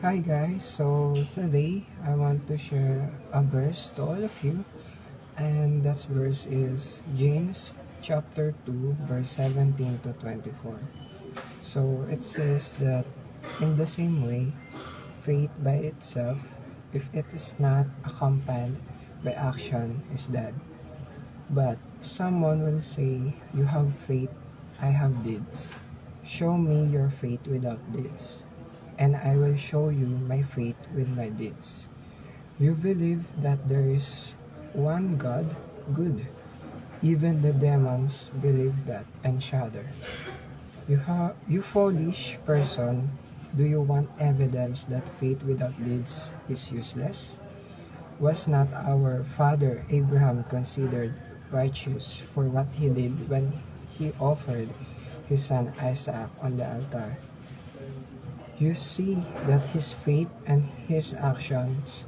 Hi guys, so today I want to share a verse to all of you, and that verse is James chapter 2 verse 17 to 24. So it says that in the same way, faith by itself, if it is not accompanied by action, is dead. But someone will say, "You have faith, I have deeds. Show me your faith without deeds, and I will show you my faith with my deeds." You believe that there is one God? Good. Even the demons believe that and shudder. You foolish person, do you want evidence that faith without deeds is useless? Was not our father Abraham considered righteous for what he did when he offered his son Isaac on the altar? You see that his faith and his actions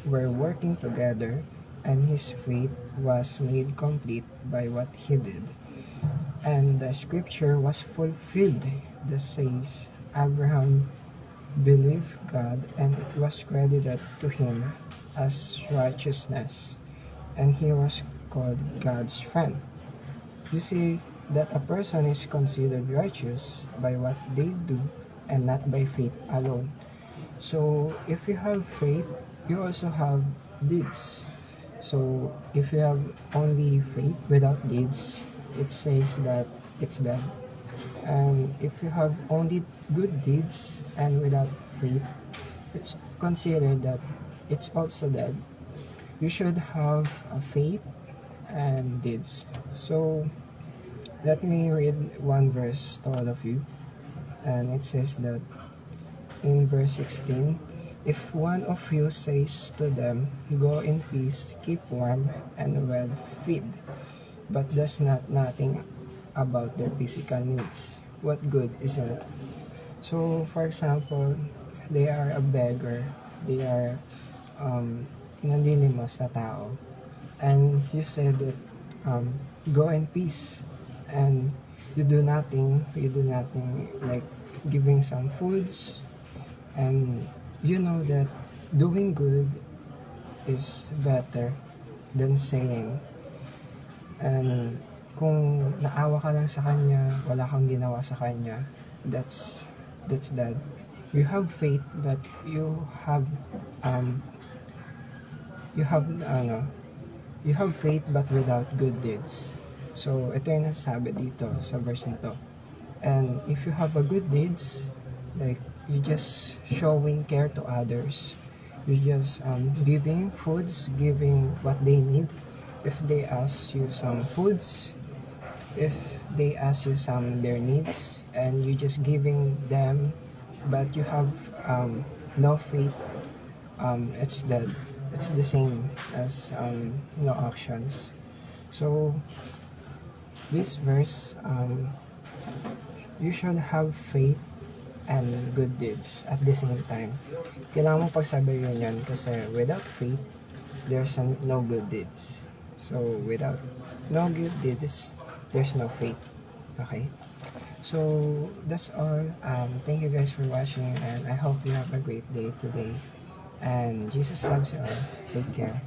were working together, and his faith was made complete by what he did. And the scripture was fulfilled that says, Abraham believed God, and it was credited to him as righteousness, and he was called God's friend. You see that a person is considered righteous by what they do and not by faith alone. So if you have faith, you also have deeds. So if you have only faith without deeds, it says that it's dead. And if you have only good deeds and without faith, it's considered that it's also dead. You should have a faith and deeds. So let me read one verse to all of you. And it says that in verse 16, if one of you says to them, "Go in peace, keep warm and well fed," but does not nothing about their physical needs, what good is it? So, for example, they are a beggar, they are nanlilimos na tao, and you said that go in peace, and you do nothing like giving some foods, and you know that doing good is better than saying. And kung naawa ka lang sa kanya, wala kang ginawa sa kanya, that's that. You have faith, but um you have you have faith but without good deeds. So ito yung nasasabi dito sa verse nito. And if you have a good deeds, like you just showing care to others, you just giving foods, giving what they need. If they ask you some foods, if they ask you some their needs, and you just giving them, but you have no faith, it's dead. It's the same as no actions. So this verse, you should have faith and good deeds at the same time. Kailangan mo pagsabayin yan kasi without faith, there's no good deeds. So without no good deeds, there's no faith. Okay? So that's all. Thank you guys for watching, and I hope you have a great day today. And Jesus loves you all. Take care.